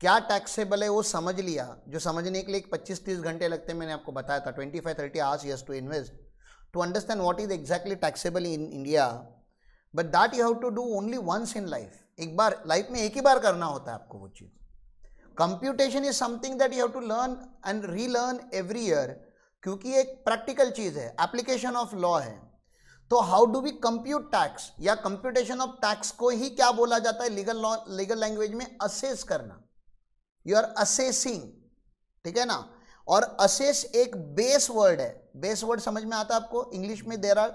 क्या टैक्सेबल है वो समझ लिया, जो समझने के लिए 25-30 घंटे लगते हैं, मैंने आपको बताया था 25-30 hours yes to invest to understand what is exactly taxable in India, but that you have to do only once in life. एक बार लाइफ में एक ही बार करना होता है आपको वो चीज़। Computation is something that you have to learn and relearn every year, क्योंकि एक प्रैक्टिकल चीज़ है, एप्लीकेशन ऑफ लॉ है। तो how do we compute tax, या कंप्यूटेशन ऑफ टैक्स को ही क्या बोला जाता है लीगल लॉ, लीगल लैंग्वेज में असेस करना। यू आर असेसिंग, ठीक है ना। और असेस एक बेस वर्ड है। बेस वर्ड समझ में आता है आपको? इंग्लिश में देयर आर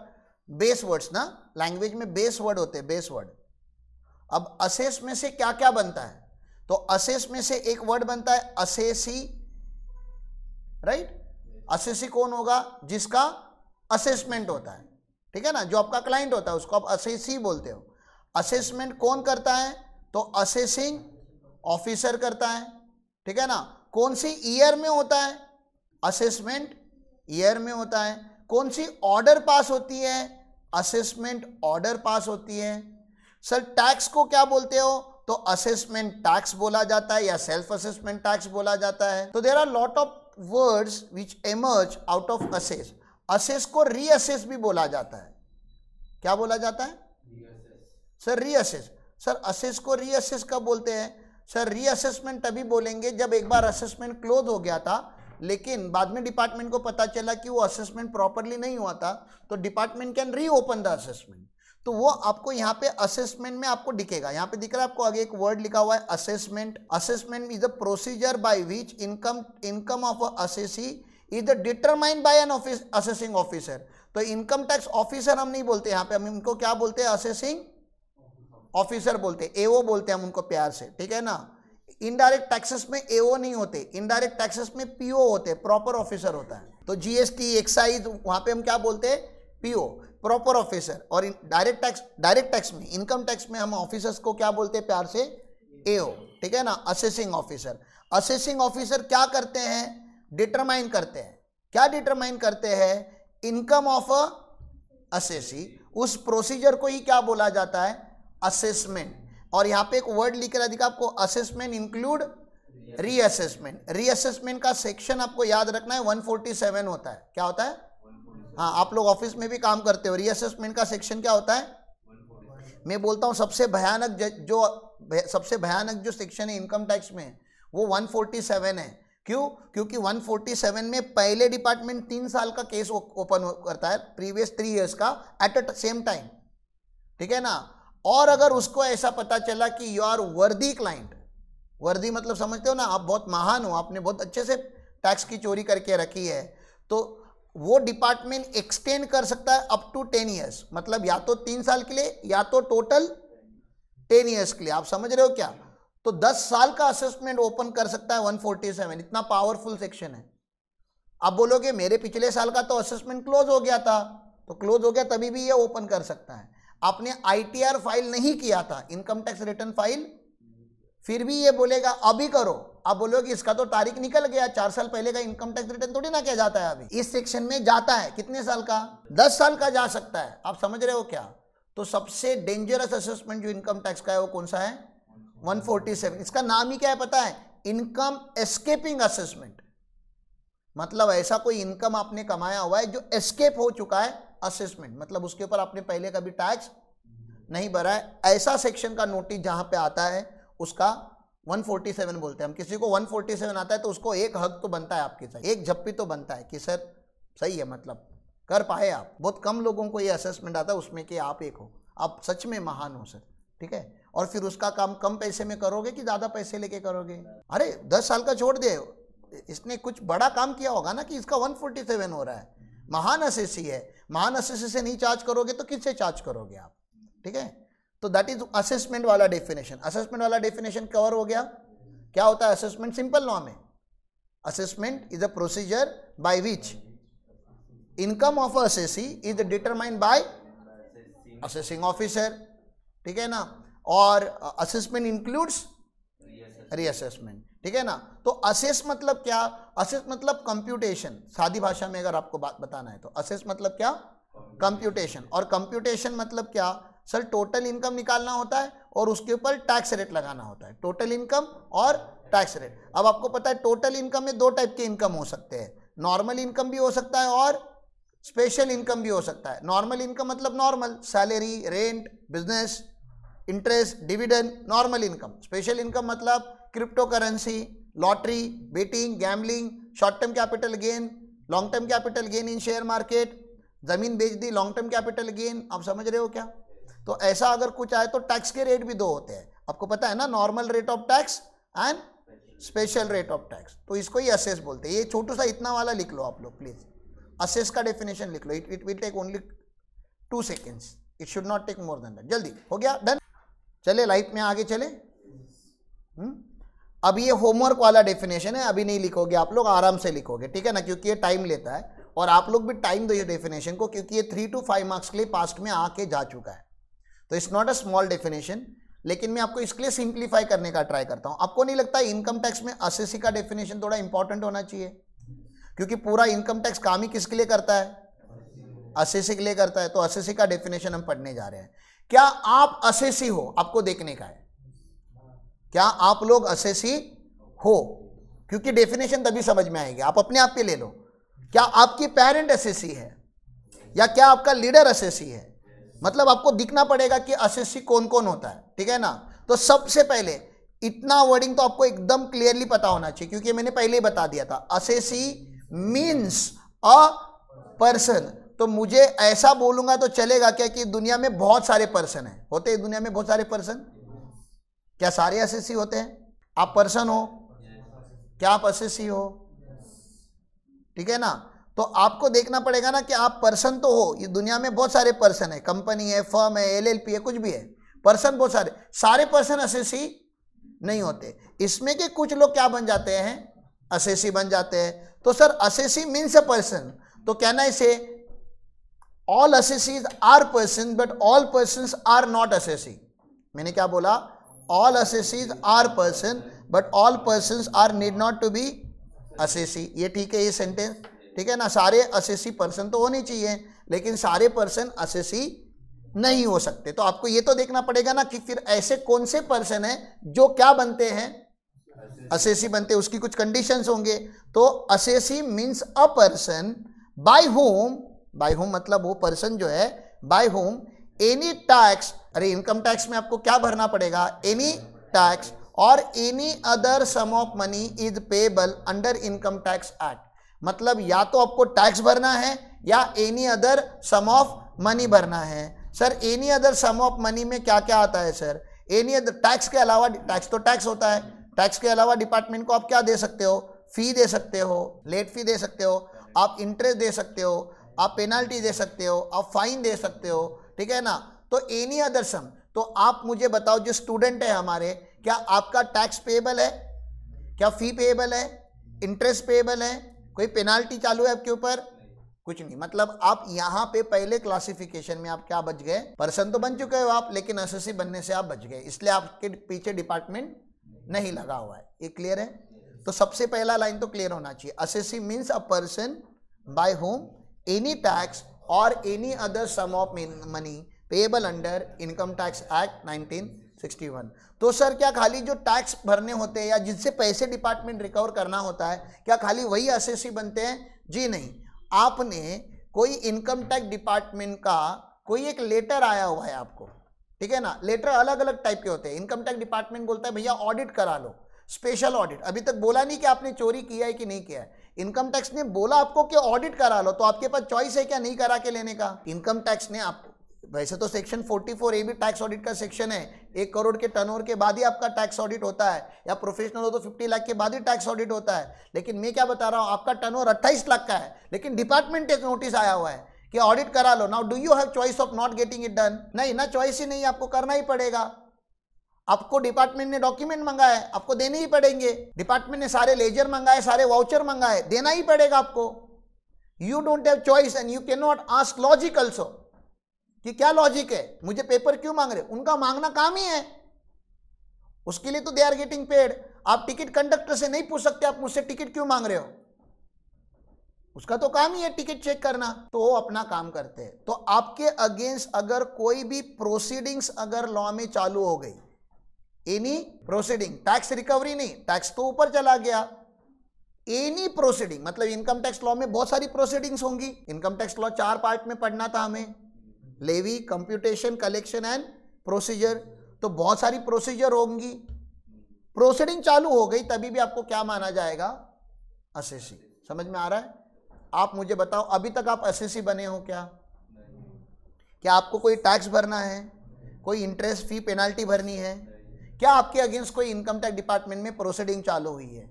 बेस वर्ड्स ना, लैंग्वेज में बेस वर्ड होते हैं, बेस वर्ड। अब असेस में से क्या क्या बनता है? तो असेस में से एक वर्ड बनता है असेसी, राइट। असेसी कौन होगा? जिसका असेसमेंट होता है, ठीक है ना, जो आपका क्लाइंट होता है उसको आप असेसी बोलते हो। असेसमेंट कौन करता है? तो असेसिंग ऑफिसर करता है, ठीक है ना। कौन सी ईयर में होता है? असेसमेंट ईयर में होता है। कौन सी ऑर्डर पास होती है? असेसमेंट ऑर्डर पास होती है। सर टैक्स को क्या बोलते हो? तो असेसमेंट टैक्स बोला जाता है या सेल्फ असेसमेंट टैक्स बोला जाता है। तो there are lot of words which emerge out of assess. Assess को रीअसेस भी बोला जाता है। क्या बोला जाता है? Sir reassess. सर असेस को रीअसेस कब बोलते हैं? सर रीअसेसमेंट तभी बोलेंगे जब एक बार असेसमेंट क्लोज हो गया था, लेकिन बाद में डिपार्टमेंट को पता चला कि वो असेसमेंट प्रॉपरली नहीं हुआ था, तो department can reopen the assessment. तो वो आपको यहाँ पे असेसमेंट में आपको दिखेगा, यहाँ पे दिख रहा है आपको आगे एक वर्ड लिखा हुआ है assessment. Assessment is the procedure by which income of a assessee is determined by an assessing officer. तो इनकम टैक्स ऑफिसर हम नहीं बोलते यहाँ पे, हम इनको क्या बोलते हैं? असेसिंग ऑफिसर बोलते हैं, एओ बोलते हैं हम उनको प्यार से, ठीक है ना। इनडायरेक्ट टैक्सेस में एओ नहीं होते, इनडायरेक्ट टैक्सेस में पीओ होते हैं, प्रॉपर ऑफिसर होता है। तो जीएसटी, एक्साइज, वहां पे हम क्या बोलते हैं? PO, proper officer. और डायरेक्ट टैक्स में, इनकम टैक्स में हम ऑफिसर्स को क्या बोलते हैं प्यार से? एओ, ठीक है ना, असेसिंग ऑफिसर। असेसिंग ऑफिसर क्या करते हैं? डिटरमाइन करते हैं। क्या डिटरमाइन करते हैं? Income of a assessee. उस प्रोसीजर को ही क्या बोला जाता है? असेसमेंट। और यहाँ पे एक वर्ड लिख रहा दिखा आपको, असेसमेंट इंक्लूड रीअसेसमेंट। रीअसेसमेंट का सेक्शन आपको याद रखना है 147 होता है। क्या होता है? हाँ, आप लोग ऑफिस में भी काम करते हो, रीअसेसमेंट का सेक्शन क्या होता है? मैं बोलता हूँ सबसे भयानक जो सेक्शन है इनकम टैक्स में वो 147 है। क्यों? क्योंकि 147 में पहले डिपार्टमेंट 3 साल का केस ओपन करता है, प्रीवियस 3 इयर्स का एट अ सेम टाइम, ठीक है ना। और अगर उसको ऐसा पता चला कि यू आर वर्दी क्लाइंट, वर्दी मतलब समझते हो ना, आप बहुत महान हो, आपने बहुत अच्छे से टैक्स की चोरी करके रखी है, तो वो डिपार्टमेंट एक्सटेंड कर सकता है अप टू 10 ईयर्स। मतलब या तो 3 साल के लिए या तो टोटल 10 ईयर्स के लिए। आप समझ रहे हो क्या? तो 10 साल का असेसमेंट ओपन कर सकता है 147। इतना पावरफुल सेक्शन है। आप बोलोगे मेरे पिछले साल का तो असेसमेंट क्लोज हो गया था, तो क्लोज हो गया तभी भी ये ओपन कर सकता है। आपने आईटीआर फाइल नहीं किया था, इनकम टैक्स रिटर्न फाइल, फिर भी ये बोलेगा अभी करो। आप बोलोगे इसका तो तारीख निकल गया, 4 साल पहले का इनकम टैक्स रिटर्न थोड़ी ना किया जाता है अभी। इस सेक्शन में जाता है कितने साल का? 10 साल का जा सकता है। आप समझ रहे हो क्या? तो सबसे डेंजरस असेसमेंट जो इनकम टैक्स का है वो कौन सा है? 147। इसका नाम ही क्या है पता है? Income escaping assessment. मतलब ऐसा कोई इनकम आपने कमाया हुआ है जो एस्केप हो चुका है असेसमेंट, मतलब उसके ऊपर आपने पहले कभी टैक्स नहीं भरा है, ऐसा सेक्शन का नोटिस जहां पे आता है उसका 147 बोलते हैं हम। किसी को 147 आता है तो उसको एक हक तो बनता है आपके साथ, एक झप्पी तो बनता है कि सर सही है, मतलब कर पाए आप। बहुत कम लोगों को ये असेसमेंट आता है, उसमें कि आप एक हो, आप सच में महान हो सर, ठीक है। और फिर उसका काम कम पैसे में करोगे कि ज़्यादा पैसे लेके करोगे? अरे 10 साल का छोड़ दे, इसने कुछ बड़ा काम किया होगा ना कि इसका 147 हो रहा है। महान असेसी है, महान असेसी से नहीं चार्ज करोगे तो किससे चार्ज करोगे आप? ठीक है। तो दैट इज असेसमेंट वाला डेफिनेशन। असेसमेंट वाला डेफिनेशन कवर हो गया। क्या होता है असेसमेंट? सिंपल लॉ में assessment is a procedure by which income of assessee is determined bye assessing officer, ठीक है ना। और असेसमेंट इंक्लूड्स रीअसेसमेंट, ठीक है ना। तो असेस मतलब क्या? असेस मतलब कंप्यूटेशन। सादी भाषा में अगर आपको बात बताना है तो असेस मतलब क्या? कंप्यूटेशन। और कंप्यूटेशन मतलब क्या? सर टोटल इनकम निकालना होता है और उसके ऊपर टैक्स रेट लगाना होता है। टोटल इनकम और टैक्स रेट। अब आपको पता है टोटल इनकम में दो टाइप के इनकम हो सकते हैं, नॉर्मल इनकम भी हो सकता है और स्पेशल इनकम भी हो सकता है। नॉर्मल इनकम मतलब normal salary, rent, business, interest, dividend, normal income. Special income मतलब crypto currency, lottery, betting, gambling, short term capital gain, long term capital gain in share market, जमीन बेच दी, लॉन्ग टर्म कैपिटल गेन। आप समझ रहे हो क्या? तो ऐसा अगर कुछ आए तो टैक्स के रेट भी दो होते हैं, आपको पता है ना, normal rate of tax and special rate of tax. तो इसको ही असेस बोलते हैं। ये छोटू सा इतना वाला लिख लो आप लोग प्लीज, असेस का डेफिनेशन लिख लो। It will take only 2 seconds, it should not take more than that. जल्दी हो गया, डन। चले लाइफ में आगे चले। अब ये होमवर्क वाला डेफिनेशन है, अभी नहीं लिखोगे आप लोग, आराम से लिखोगे, ठीक है ना, क्योंकि ये टाइम लेता है और आप लोग भी टाइम दो ये डेफिनेशन को, क्योंकि ये 3 to 5 मार्क्स के लिए पास्ट में आके जा चुका है। तो it's not a small definition, लेकिन मैं आपको इसके लिए सिंप्लीफाई करने का ट्राई करता हूं। आपको नहीं लगता इनकम टैक्स में असेसी का डेफिनेशन थोड़ा इंपॉर्टेंट होना चाहिए? क्योंकि पूरा इनकम टैक्स काम ही किसके लिए करता है? असेसी के लिए करता है। तो असेसी का डेफिनेशन हम पढ़ने जा रहे हैं। क्या आप असेसी हो? आपको देखने का है, क्या आप लोग असेसी हो? क्योंकि डेफिनेशन तभी समझ में आएगी, आप अपने आप पे ले लो। क्या आपकी पेरेंट असेसी है या क्या आपका लीडर असेसी है? मतलब आपको दिखना पड़ेगा कि असेसी कौन कौन होता है, ठीक है ना। तो सबसे पहले इतना वर्डिंग तो आपको एकदम क्लियरली पता होना चाहिए, क्योंकि मैंने पहले ही बता दिया था, असेसी मीन्स अ पर्सन। तो मुझे ऐसा बोलूंगा तो चलेगा क्या कि दुनिया में बहुत सारे पर्सन हैं? होते हैं दुनिया में बहुत सारे पर्सन? क्या सारे असेसी होते हैं? आप पर्सन हो? क्या आप असेसी हो? ठीक है ना। तो आपको देखना पड़ेगा ना कि आप पर्सन तो हो, ये दुनिया में बहुत सारे पर्सन है, कंपनी है, फर्म है, LLP है, कुछ भी है, पर्सन बहुत सारे। सारे पर्सन असेसी नहीं होते। इसमें के कुछ लोग क्या बन जाते हैं? असेसी बन जाते हैं। तो sir assessee means a person, तो कहना इसे all assessees are person but all persons are not assessee. मैंने क्या बोला? All assessees are person but all persons are need not to be assessee. ये ठीक है ये सेंटेंस, ठीक है ना। सारे असेसी पर्सन तो होने चाहिए, लेकिन सारे पर्सन असेसी नहीं हो सकते। तो आपको ये तो देखना पड़ेगा ना कि फिर ऐसे कौन से पर्सन हैं जो क्या बनते हैं? असेसी बनते हैं। उसकी कुछ कंडीशंस होंगे। तो assessee means a person by home, by home मतलब वो पर्सन जो है, बाय होम एनी टैक्स, अरे इनकम टैक्स में आपको क्या भरना पड़ेगा? एनी टैक्स और any other sum of money is payable under income tax act. मतलब या तो आपको टैक्स भरना है या any other sum of money भरना है। Sir any other sum of money में क्या क्या आता है सर? एनी अदर टैक्स के अलावा, टैक्स तो टैक्स होता है, टैक्स के अलावा डिपार्टमेंट को आप क्या दे सकते हो? फी दे सकते हो, लेट फी दे सकते हो, आप इंटरेस्ट दे सकते हो, आप पेनाल्टी दे सकते हो, आप फाइन दे सकते हो, ठीक है ना। तो एनी अदर सम, तो आप मुझे बताओ जो स्टूडेंट है हमारे, क्या आपका टैक्स पेएबल है? क्या फी पेएबल है? इंटरेस्ट पेएबल है? कोई पेनाल्टी चालू है आपके ऊपर? कुछ नहीं। मतलब आप यहाँ पे पहले क्लासिफिकेशन में आप क्या बच गए? पर्सन तो बन चुके हो आप, लेकिन असेसी बनने से आप बच गए, इसलिए आपके पीछे डिपार्टमेंट नहीं लगा हुआ है। ये क्लियर है? तो सबसे पहला लाइन तो क्लियर होना चाहिए। Assessee means a person by home any tax और any other sum of money payable under income tax act 1961। तो सर क्या खाली जो टैक्स भरने होते हैं या जिनसे पैसे डिपार्टमेंट रिकवर करना होता है, क्या खाली वही असेसी बनते हैं? जी नहीं। आपने कोई इनकम टैक्स डिपार्टमेंट का कोई एक लेटर आया हुआ है आपको, ठीक है ना। लेटर अलग अलग टाइप के होते हैं। इनकम टैक्स डिपार्टमेंट बोलता है भैया ऑडिट करा लो, स्पेशल ऑडिट। अभी तक बोला नहीं कि आपने चोरी किया है कि नहीं किया है, इनकम टैक्स ने बोला आपको कि ऑडिट करा लो, तो आपके पास चॉइस है क्या नहीं करा के लेने का? इनकम टैक्स ने आपको, वैसे तो सेक्शन 44A भी टैक्स ऑडिट का सेक्शन है, 1 करोड़ के टर्नओवर के बाद ही आपका टैक्स ऑडिट होता है, या प्रोफेशनल हो तो 50 लाख के बाद ही टैक्स ऑडिट होता है। लेकिन मैं क्या बता रहा हूं, आपका टर्नओवर 28 लाख का है, लेकिन डिपार्टमेंट एक नोटिस आया हुआ है कि ऑडिट करा लो। Now do you have choice of not getting it done? नहीं ना, चॉइस ही नहीं, आपको करना ही पड़ेगा। आपको डिपार्टमेंट ने डॉक्यूमेंट मंगाए, आपको देने ही पड़ेंगे। डिपार्टमेंट ने सारे लेजर मंगाए, सारे वाउचर मंगाए, देना ही पड़ेगा आपको। You don't have choice and you can not ask logic also कि क्या लॉजिक है, मुझे पेपर क्यों मांग रहे? उनका मांगना काम ही है, उसके लिए तो दे आर गेटिंग पेड। आप टिकट कंडक्टर से नहीं पूछ सकते आप मुझसे टिकट क्यों मांग रहे हो, उसका तो काम ही है टिकट चेक करना, तो वो अपना काम करते हैं। तो आपके अगेंस्ट अगर कोई भी प्रोसीडिंग्स अगर लॉ में चालू हो गई, एनी प्रोसीडिंग, टैक्स रिकवरी नहीं, टैक्स तो ऊपर चला गया। एनी प्रोसीडिंग मतलब इनकम टैक्स लॉ में बहुत सारी प्रोसीडिंग्स होंगी। इनकम टैक्स लॉ 4 पार्ट में पढ़ना था हमें, levy, computation, collection and procedure. तो बहुत सारी प्रोसीजर होंगी, प्रोसीडिंग चालू हो गई तभी भी आपको क्या माना जाएगा? असेसी। समझ में आ रहा है? आप मुझे बताओ, अभी तक आप असेसी बने हो क्या? क्या आपको कोई टैक्स भरना है, कोई इंटरेस्ट फी पेनाल्टी भरनी है? क्या आपके अगेंस्ट कोई इनकम टैक्स डिपार्टमेंट में प्रोसीडिंग चालू हुई है?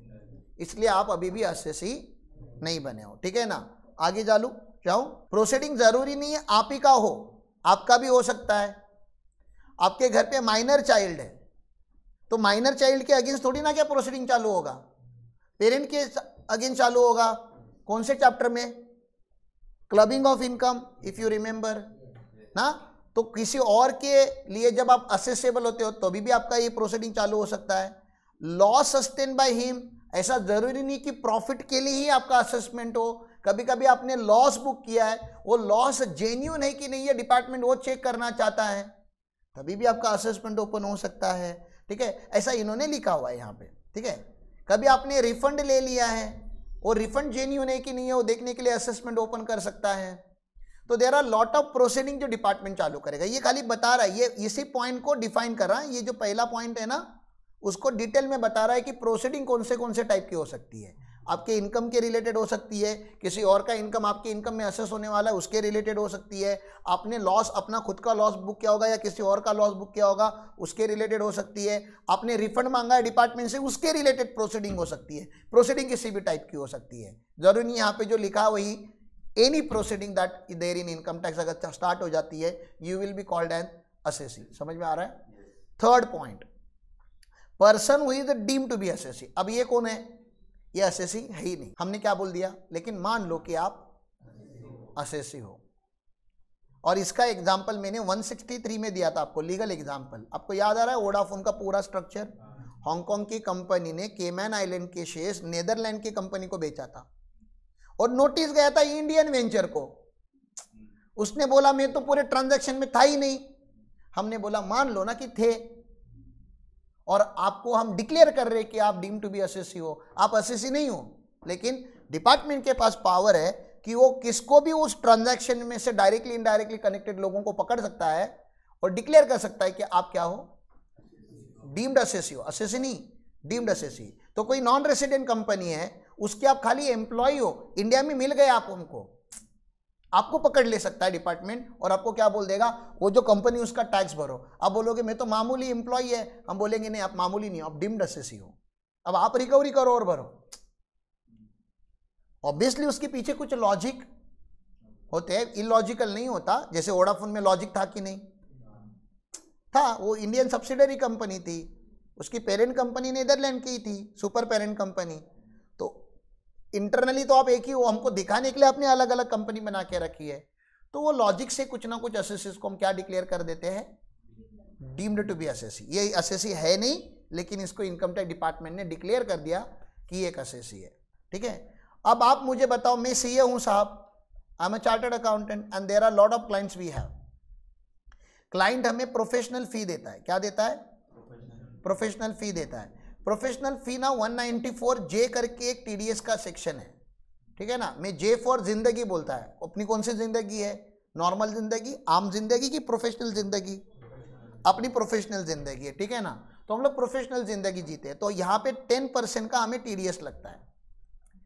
इसलिए आप अभी भी असेसी नहीं बने हो, ठीक है ना। आगे चालू जाओ। प्रोसीडिंग जरूरी नहीं है आप ही का हो, आपका भी हो सकता है। आपके घर पे माइनर चाइल्ड है तो माइनर चाइल्ड के अगेंस्ट थोड़ी ना क्या प्रोसीडिंग चालू होगा, पेरेंट के अगेंस्ट चालू होगा। कौन से चैप्टर में? Clubbing of income, if you remember ना। तो किसी और के लिए जब आप असेसेबल होते हो तो भी आपका ये प्रोसीडिंग चालू हो सकता है। लॉस सस्टेन बाय हिम, ऐसा जरूरी नहीं कि प्रॉफिट के लिए ही आपका असेसमेंट हो। कभी कभी आपने लॉस बुक किया है, वो लॉस जेन्युइन है कि नहीं है डिपार्टमेंट वो चेक करना चाहता है, तभी भी आपका असेसमेंट ओपन हो सकता है, ठीक है। ऐसा इन्होंने लिखा हुआ है यहाँ पे, ठीक है। कभी आपने रिफंड ले लिया है, वो रिफंड जेन्युइन है कि नहीं है वो देखने के लिए असेसमेंट ओपन कर सकता है। तो there are lot of proceeding जो डिपार्टमेंट चालू करेगा। ये खाली बता रहा है, ये इसी पॉइंट को डिफाइन कर रहा है। ये जो पहला पॉइंट है ना उसको डिटेल में बता रहा है कि प्रोसीडिंग कौन से टाइप की हो सकती है। आपके इनकम के रिलेटेड हो सकती है, किसी और का इनकम आपके इनकम में असेस होने वाला है उसके रिलेटेड हो सकती है, आपने लॉस अपना खुद का लॉस बुक किया होगा या किसी और का लॉस बुक किया होगा उसके रिलेटेड हो सकती है, आपने रिफंड मांगा है डिपार्टमेंट से उसके रिलेटेड प्रोसीडिंग हो सकती है। प्रोसीडिंग किसी भी टाइप की हो सकती है, जरूरी नहीं यहाँ पे जो लिखा है वही any proceeding that there in income tax अगर स्टार्ट हो जाती है you will be called an assessee. समझ में आ रहा है? Third point, person who is deemed to be assessee. अब ये कौन है? ये असेसी है ही नहीं, हमने क्या बोल दिया, लेकिन मान लो कि आप असेसी हो। और इसका एग्जांपल मैंने 163 में दिया था आपको, लीगल एग्जांपल। आपको याद आ रहा है वोडाफोन का पूरा स्ट्रक्चर? हांगकांग की कंपनी ने केमैन आइलैंड के शेयर्स नेदरलैंड की कंपनी को बेचा था और नोटिस गया था इंडियन वेंचर को। उसने बोला मैं तो पूरे ट्रांजैक्शन में था ही नहीं। हमने बोला मान लो ना कि थे, और आपको हम डिक्लेयर कर रहे कि आप डीम टू बी असेसी हो। आप असेसी नहीं हो, लेकिन डिपार्टमेंट के पास पावर है कि वो किसको भी उस ट्रांजैक्शन में से डायरेक्टली इनडायरेक्टली कनेक्टेड लोगों को पकड़ सकता है और डिक्लेयर कर सकता है कि आप क्या हो, डीम्ड असेसी हो। असेसी नहीं, डीम्ड असेसी। तो कोई नॉन रेसिडेंट कंपनी है, उसके आप खाली एम्प्लॉय हो, इंडिया में मिल गए आप उनको, आपको पकड़ ले सकता है डिपार्टमेंट और आपको क्या बोल देगा, वो जो कंपनी उसका टैक्स भरो। आप बोलोगे मैं तो मामूली एम्प्लॉय है, हम बोलेंगे नहीं आप मामूली नहीं हो, आप डीम्ड असेसी हो, अब आप रिकवरी करो और भरो। ऑब्वियसली उसके पीछे कुछ लॉजिक होते हैं, इलॉजिकल नहीं होता। जैसे वोडाफोन में लॉजिक था कि नहीं था? वो इंडियन सब्सिडरी कंपनी थी, उसकी पेरेंट कंपनी नेदरलैंड की थी, सुपर पेरेंट कंपनी। तो इंटरनली तो आप एक ही हो, हमको दिखाने के लिए आपने अलग अलग कंपनी बना के रखी है। तो वो लॉजिक से कुछ ना कुछ असेसीज को हम क्या डिक्लेयर कर देते हैं, डीम्ड टू बी असेसी। ये असेसी है नहीं, लेकिन इसको इनकम टैक्स डिपार्टमेंट ने डिक्लेयर कर दिया कि एक असेसी है, ठीक है। अब आप मुझे बताओ, मैं सीए हूं साहब, I am a chartered accountant and there are lot of clients we have. Client हमें प्रोफेशनल फी देता है, क्या देता है? प्रोफेशनल फी देता है। प्रोफेशनल फी ना 194 जे करके एक टीडीएस का सेक्शन है, ठीक है ना। मैं जे फॉर जिंदगी बोलता है, अपनी कौन सी जिंदगी है, नॉर्मल जिंदगी, आम जिंदगी की प्रोफेशनल जिंदगी? अपनी प्रोफेशनल जिंदगी है, ठीक है ना। तो हम लोग प्रोफेशनल जिंदगी जीते हैं, तो यहाँ पे 10% का हमें टीडीएस लगता है।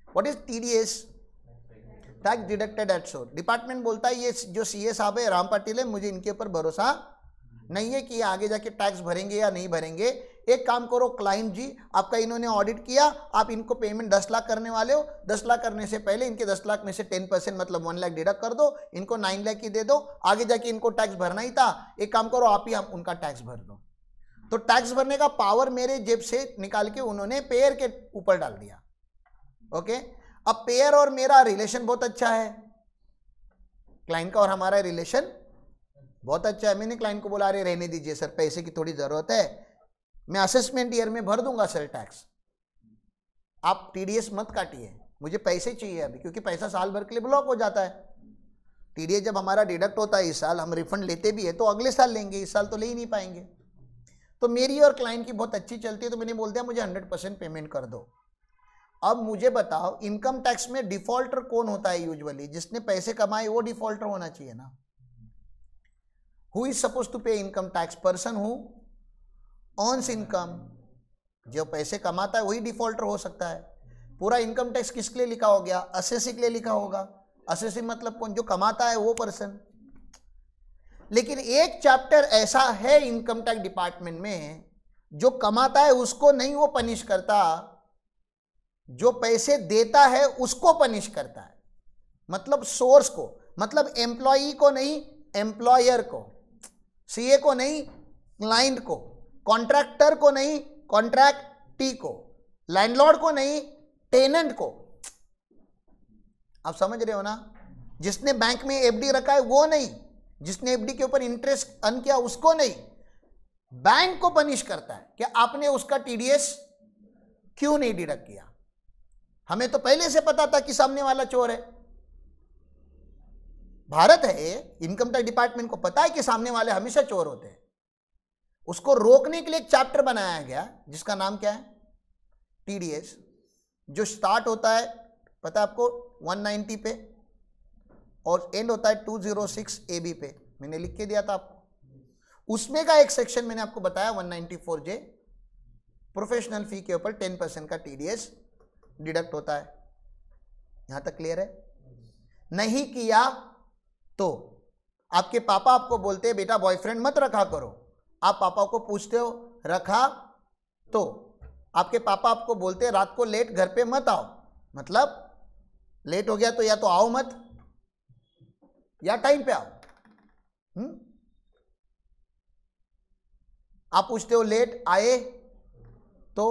What is TDS? Tax deducted at source. Department बोलता है ये जो सीए साहब है, राम पाटिल है, मुझे इनके ऊपर भरोसा नहीं है कि ये आगे जाके टैक्स भरेंगे या नहीं भरेंगे। एक काम करो क्लाइंट जी, आपका इन्होंने ऑडिट किया, आप इनको पेमेंट 10 लाख करने वाले हो, 10 लाख करने से पहले इनके 10 लाख में से 10% मतलब 1 लाख डिडक्ट कर दो, इनको 9 लाख की दे दो, आगे जाके इनको टैक्स भरना ही था, एक काम करो आप ही हम उनका टैक्स भर दो। तो टैक्स भरने का पावर मेरे जेब से निकाल के उन्होंने पेयर के ऊपर डाल दिया, ओके। अब पेयर और मेरा रिलेशन बहुत अच्छा है, क्लाइंट का और हमारा रिलेशन बहुत अच्छा है। मैंने क्लाइंट को बोला अरे रहने दीजिए सर, पैसे की थोड़ी जरूरत है, मैं असेसमेंट ईयर में भर दूंगा सर टैक्स, आप टीडीएस मत काटिए, मुझे पैसे चाहिए अभी, क्योंकि पैसा साल भर के लिए ब्लॉक हो जाता है। टीडीएस जब हमारा डिडक्ट होता है इस साल, हम रिफंड लेते भी है तो अगले साल लेंगे, इस साल तो ले ही नहीं पाएंगे। तो मेरी और क्लाइंट की बहुत अच्छी चलती है, तो मैंने बोल दिया मुझे 100% पेमेंट कर दो। अब मुझे बताओ इनकम टैक्स में डिफॉल्टर कौन होता है? यूजुअली जिसने पैसे कमाए वो डिफॉल्टर होना चाहिए ना। हु इज सपोज टू पे income tax? Person who earns income. जो पैसे कमाता है वही डिफॉल्टर हो सकता है। पूरा इनकम टैक्स किसके लिए लिखा हो गया? असेसी के लिए लिखा होगा। असेसी मतलब कौन? जो कमाता है वो पर्सन। लेकिन एक चैप्टर ऐसा है इनकम टैक्स डिपार्टमेंट में जो कमाता है उसको नहीं वो पनिश करता, जो पैसे देता है उसको पनिश करता है। मतलब सोर्स को, मतलब एम्प्लॉई को नहीं एम्प्लॉयर को, सीए को नहीं क्लाइंट को, कॉन्ट्रैक्टर को नहीं कॉन्ट्रैक्टी को, लैंडलॉर्ड को नहीं टेनेंट को। आप समझ रहे हो ना? जिसने बैंक में एफडी रखा है वो नहीं, जिसने एफडी के ऊपर इंटरेस्ट अर्न किया उसको नहीं, बैंक को पनिश करता है कि आपने उसका टीडीएस क्यों नहीं डिडक्ट किया। हमें तो पहले से पता था कि सामने वाला चोर है। भारत है, इनकम टैक्स डिपार्टमेंट को पता है कि सामने वाले हमेशा चोर होते हैं। उसको रोकने के लिए एक चैप्टर बनाया गया जिसका नाम क्या है? टीडीएस, जो स्टार्ट होता है पता है आपको 190 पे और एंड होता है 206 AB पे। मैंने लिख के दिया था आपको। उसमें का एक सेक्शन मैंने आपको बताया 194J, प्रोफेशनल फी के ऊपर 10% का टीडीएस डिडक्ट होता है। यहां तक क्लियर है? नहीं किया तो आपके पापा आपको बोलते हैं बेटा बॉयफ्रेंड मत रखा करो, आप पापा को पूछते हो रखा, तो आपके पापा आपको बोलते हैं रात को लेट घर पे मत आओ, मतलब लेट हो गया तो या तो आओ मत या टाइम पे आओ। आप पूछते हो लेट आए तो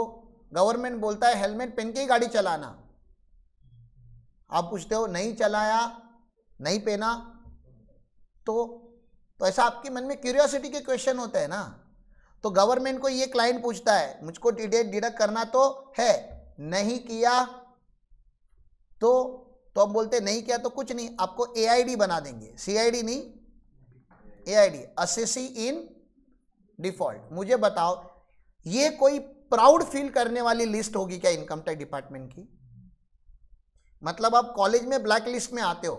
गवर्नमेंट बोलता है हेलमेट पहन के ही गाड़ी चलाना। आप पूछते हो नहीं चलाया नहीं पहना, तो ऐसा आपके मन में क्यूरियोसिटी के क्वेश्चन होते हैं ना। तो गवर्नमेंट को ये क्लाइंट पूछता है मुझको टीडीएस डिडक्ट करना तो है, नहीं किया तो हम बोलते नहीं किया तो कुछ नहीं, आपको एआईडी बना देंगे, सीआईडी नहीं एआईडी, असेसी इन डिफॉल्ट। मुझे बताओ ये कोई प्राउड फील करने वाली लिस्ट होगी क्या इनकम टैक्स डिपार्टमेंट की? मतलब आप कॉलेज में ब्लैक लिस्ट में आते हो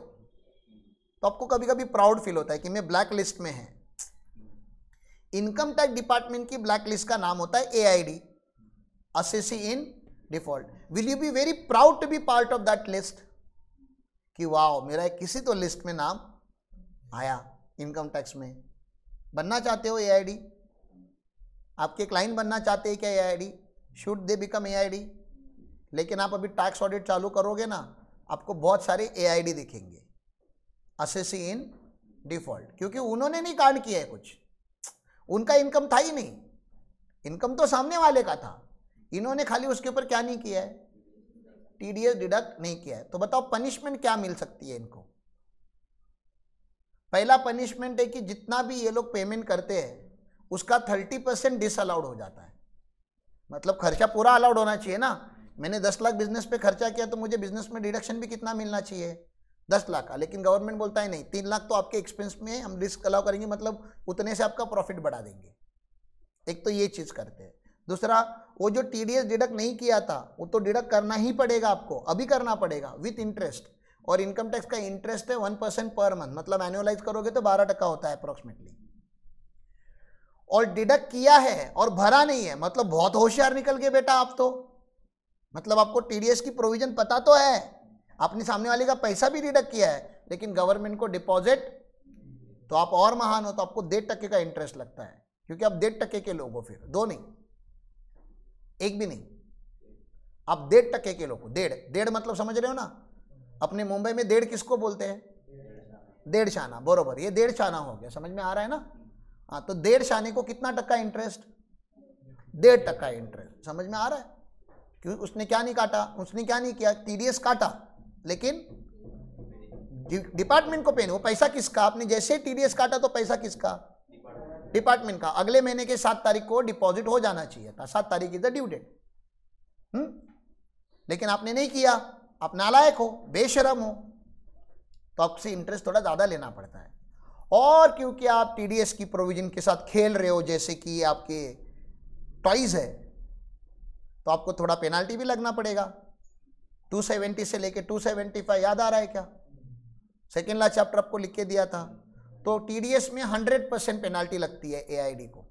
तो आपको कभी कभी प्राउड फील होता है कि मैं ब्लैक लिस्ट में है। इनकम टैक्स डिपार्टमेंट की ब्लैक लिस्ट का नाम होता है AID, assessee in default. Will you be very proud to be part of that list कि वाओ मेरा किसी तो लिस्ट में नाम आया इनकम टैक्स में? बनना चाहते हो एआईडी? आपके क्लाइंट बनना चाहते हैं क्या एआईडी? Should they become एआईडी? लेकिन आप अभी टैक्स ऑडिट चालू करोगे ना, आपको बहुत सारे एआईडी दिखेंगे, असेसी इन डिफॉल्ट, क्योंकि उन्होंने नहीं कांड किया है कुछ, उनका इनकम था ही नहीं, इनकम तो सामने वाले का था, इन्होंने खाली उसके ऊपर क्या नहीं किया है? टीडीएस डिडक्ट नहीं किया है। तो बताओ पनिशमेंट क्या मिल सकती है इनको? पहला पनिशमेंट है कि जितना भी ये लोग पेमेंट करते हैं उसका 30% डिसअलाउड हो जाता है। मतलब खर्चा पूरा अलाउड होना चाहिए ना। मैंने 10 लाख बिजनेस पे खर्चा किया तो मुझे बिजनेस में डिडक्शन भी कितना मिलना चाहिए? 10 लाख का। लेकिन गवर्नमेंट बोलता है नहीं, 3 लाख तो आपके एक्सपेंस में हम रिस्क अलाउ करेंगे, मतलब उतने से आपका प्रॉफिट बढ़ा देंगे। एक तो ये चीज़ करते हैं। दूसरा, वो जो टीडीएस डिडक्ट नहीं किया था वो तो डिडक्ट करना ही पड़ेगा, आपको अभी करना पड़ेगा विथ इंटरेस्ट। और इनकम टैक्स का इंटरेस्ट है 1% पर मंथ, मतलब एनुअलाइज करोगे तो 12% होता है अप्रोक्सीमेटली। और डिडक्ट किया है और भरा नहीं है, मतलब बहुत होशियार निकल गए बेटा आप तो। मतलब आपको टीडीएस की प्रोविजन पता तो है, आपने सामने वाले का पैसा भी डिडक्ट किया है, लेकिन गवर्नमेंट को डिपॉजिट, तो आप और महान हो, तो आपको 1.5% का इंटरेस्ट लगता है, क्योंकि आप 1.5% के लोग हो। फिर 2 नहीं, 1 भी नहीं, आप 1.5% के लोग हो। 1.5 मतलब समझ रहे हो ना? अपने मुंबई में 1.5 किसको बोलते हैं? 1.5 शाना, बरोबर, ये 1.5 शाना हो गया, समझ में आ रहा है ना? हाँ, तो 1.5 शाने को कितना टक्का इंटरेस्ट? 1.5% इंटरेस्ट। समझ में आ रहा है? क्यों? उसने क्या नहीं काटा, उसने क्या नहीं किया, टीडीएस काटा, लेकिन डिपार्टमेंट को पेन। वो पैसा किसका? आपने जैसे टीडीएस काटा तो पैसा किसका? डिपार्टमेंट का। अगले महीने के 7 तारीख को डिपॉजिट हो जाना चाहिए था, 7 तारीख इज द ड्यू डेट। लेकिन आपने नहीं किया, आप नालायक हो, बेशरम हो, तो आपसे इंटरेस्ट थोड़ा ज्यादा लेना पड़ता है। और क्योंकि आप टीडीएस की प्रोविजन के साथ खेल रहे हो, जैसे कि आपके ट्वाइस है तो आपको थोड़ा पेनाल्टी भी लगना पड़ेगा। 270 से लेके 275 याद आ रहा है क्या? सेकेंड लास्ट चैप्टर आपको लिख के दिया था। तो टीडीएस में 100% पेनाल्टी लगती है एआईडी को।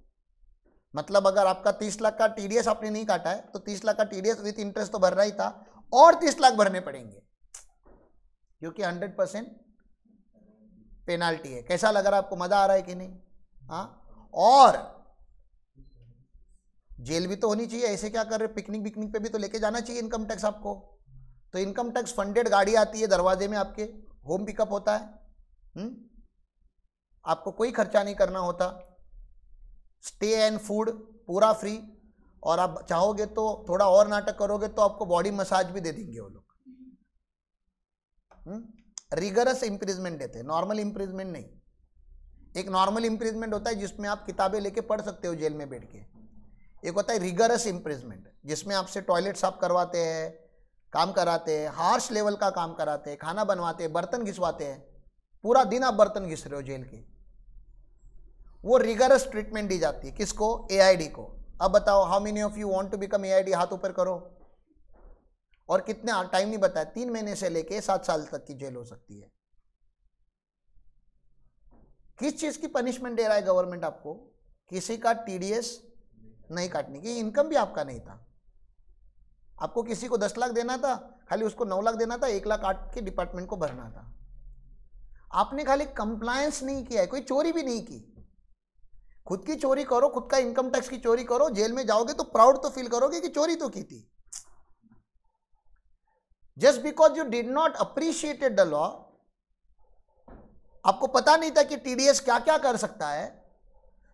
मतलब अगर आपका 30 लाख का टीडीएस आपने नहीं काटा है तो 30 लाख का टीडीएस विथ इंटरेस्ट तो भर रहा ही था और 30 लाख भरने पड़ेंगे क्योंकि 100% पेनाल्टी है। कैसा लग रहा है आपको? मजा आ रहा है कि नहीं? हाँ, और जेल भी तो होनी चाहिए। ऐसे क्या कर रहे? पिकनिक पे भी तो लेके जाना चाहिए इनकम टैक्स आपको। तो इनकम टैक्स फंडेड गाड़ी आती है दरवाजे में, आपके होम पिकअप होता है। आपको कोई खर्चा नहीं करना होता, स्टे एंड फूड पूरा फ्री, और आप चाहोगे तो थोड़ा और नाटक करोगे तो आपको बॉडी मसाज भी दे देंगे वो लोग। रिगरस इम्प्रिजमेंट देते हैं, नॉर्मल इम्प्रिजमेंट नहीं। एक नॉर्मल इम्प्रिजमेंट होता है जिसमें आप किताबें लेके पढ़ सकते हो जेल में बैठ के। एक होता है रिगरस इम्प्रिजमेंट जिसमें आपसे टॉयलेट साफ करवाते हैं, काम कराते हैं, हार्श लेवल का काम कराते हैं, खाना बनवाते हैं, बर्तन घिसवाते हैं, पूरा दिन आप बर्तन घिस रहे हो जेल के। वो रिगरस ट्रीटमेंट दी जाती है। किसको? एआईडी को। अब बताओ, how many of you want to become AID? हाथ ऊपर करो। और कितने टाइम नहीं बताया, 3 महीने से लेके 7 साल तक की जेल हो सकती है। किस चीज की पनिशमेंट दे रहा है गवर्नमेंट आपको? किसी का टीडीएस नहीं काटने की। इनकम भी आपका नहीं था। आपको किसी को 10 लाख देना था, खाली उसको 9 लाख देना था, 1 लाख काट के डिपार्टमेंट को भरना था। आपने खाली कंप्लायंस नहीं किया है, कोई चोरी भी नहीं की। खुद की चोरी करो, खुद का इनकम टैक्स की चोरी करो, जेल में जाओगे तो प्राउड तो फील करोगे कि चोरी तो की थी। Just because you did not appreciated the law, आपको पता नहीं था कि टीडीएस क्या क्या कर सकता है,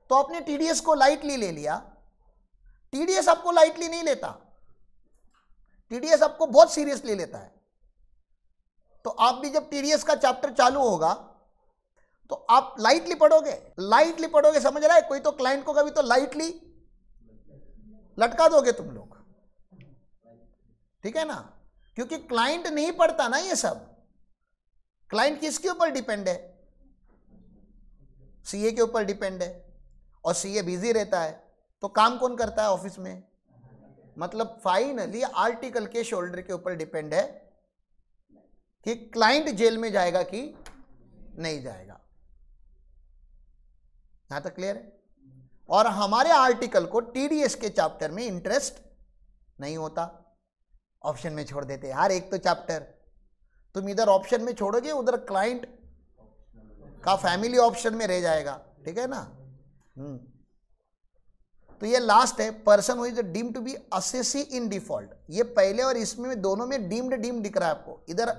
तो आपने टीडीएस को लाइटली ले लिया। टीडीएस आपको लाइटली नहीं लेता, टीडीएस आपको बहुत सीरियसली लेता है। तो आप भी जब टीडीएस का चैप्टर चालू होगा तो आप लाइटली पढ़ोगे, लाइटली पढ़ोगे, समझ रहा है? कोई तो क्लाइंट को कभी तो लाइटली लटका दोगे तुम लोग, ठीक है ना? क्योंकि क्लाइंट नहीं पढ़ता ना ये सब। क्लाइंट किसके ऊपर डिपेंड है? सीए के ऊपर डिपेंड है, और सीए बिजी रहता है तो काम कौन करता है ऑफिस में? मतलब फाइनली आर्टिकल के शोल्डर के ऊपर डिपेंड है कि क्लाइंट जेल में जाएगा कि नहीं जाएगा। यहां तक क्लियर है? और हमारे आर्टिकल को टीडीएस के चैप्टर में इंटरेस्ट नहीं होता, ऑप्शन में छोड़ देते हैं। हर एक तो चैप्टर तुम इधर ऑप्शन में छोड़ोगे, उधर क्लाइंट का फैमिली ऑप्शन में रह जाएगा, ठीक है ना? तो ये लास्ट है, person who is deemed to be assessee in default. ये पहले और इसमें दोनों में डीम्ड दिख रहा है आपको। इधर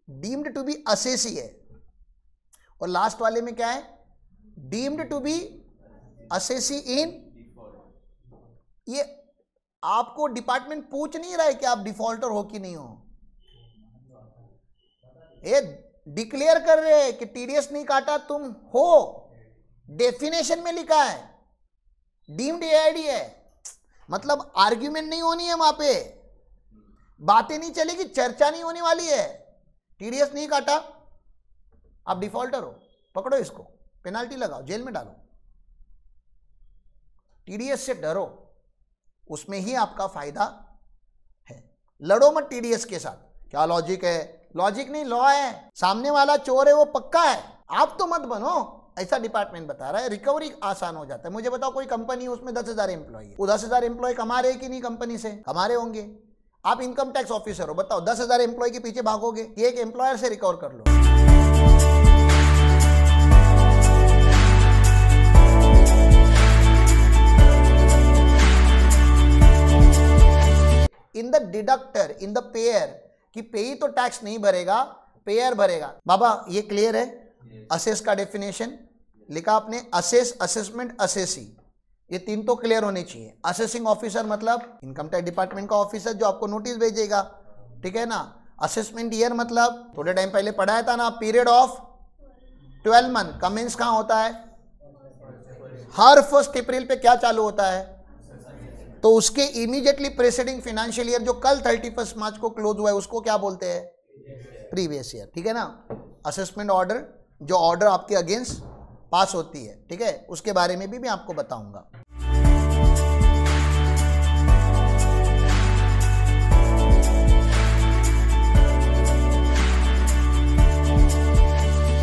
डीम्ड टू बी असेसी है और लास्ट वाले में क्या है? Deemed to be assessee in. ये आपको डिपार्टमेंट पूछ नहीं रहा है कि आप डिफॉल्टर हो कि नहीं हो, ये डिक्लेयर कर रहे हैं कि टीडीएस नहीं काटा तुम हो। डेफिनेशन में लिखा है डीम्ड एआईडी है, मतलब आर्ग्यूमेंट नहीं होनी है वहां पे, बातें नहीं चलेगी, चर्चा नहीं होने वाली है। टीडीएस नहीं काटा, आप डिफॉल्टर हो, पकड़ो इसको, पेनाल्टी लगाओ, जेल में डालो। टीडीएस से डरो, उसमें ही आपका फायदा है। लड़ो मत टीडीएस के साथ। क्या लॉजिक है? लॉजिक नहीं, लॉ है। सामने वाला चोर है वो पक्का है, आप तो मत बनो, ऐसा डिपार्टमेंट बता रहा है। रिकवरी आसान हो जाता है। मुझे बताओ, कोई कंपनी उसमें 10,000 एम्प्लॉय है, वो 10,000 एम्प्लॉय कमा रहे कि नहीं? कंपनी से कमा रहे होंगे। आप इनकम टैक्स ऑफिसर हो, बताओ 10,000 एम्प्लॉय के पीछे भागोगे कि एक एम्प्लॉयर से रिकवर कर लो? In the deductor, in the payer, कि पेई तो टैक्स नहीं भरेगा, पेयर भरेगा। बाबा ये क्लियर है? असेस का डेफिनेशन लिखा आपने, असेस, असेसमेंट, असेसी, ये 3 तो क्लियर होने चाहिए। असेसिंग ऑफिसर मतलब इनकम टैक्स डिपार्टमेंट का ऑफिसर जो आपको नोटिस भेजेगा, ठीक है ना? असेसमेंट ईयर मतलब थोड़े टाइम पहले पढ़ाया था ना, पीरियड ऑफ 12 मंथ। कमेंस कहाँ होता है? हर 1 अप्रैल पे क्या चालू होता है? तो उसके इमीडिएटली प्रेसिडिंग फाइनेंशियल ईयर जो कल 31 मार्च को क्लोज हुआ है उसको क्या बोलते हैं? प्रीवियस ईयर, ठीक है ना? असेसमेंट ऑर्डर, जो ऑर्डर आपके अगेंस्ट पास होती है, ठीक है, उसके बारे में भी मैं आपको बताऊंगा।